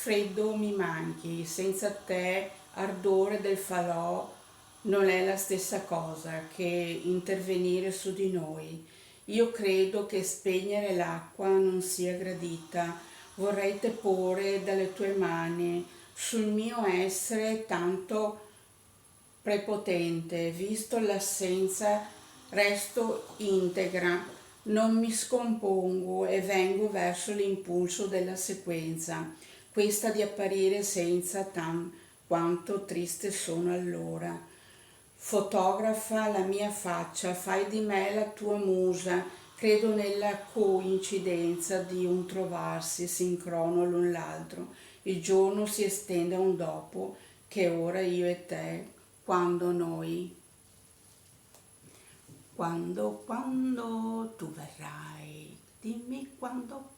freddo mi manchi, senza te ardore del falò non è la stessa cosa che intervenire su di noi. Io credo che spegnere l'acqua non sia gradita. Vorrei tepore dalle tue mani sul mio essere tanto prepotente, visto l'assenza, resto integra, non mi scompongo e vengo verso l'impulso della sequenza, questa di apparire senza quanto triste sono allora. Fotografa la mia faccia, fai di me la tua musa, credo nella coincidenza di un trovarsi sincrono l'un l'altro. Il giorno si estende a un dopo, che ora io e te, quando noi, quando tu verrai, dimmi quando,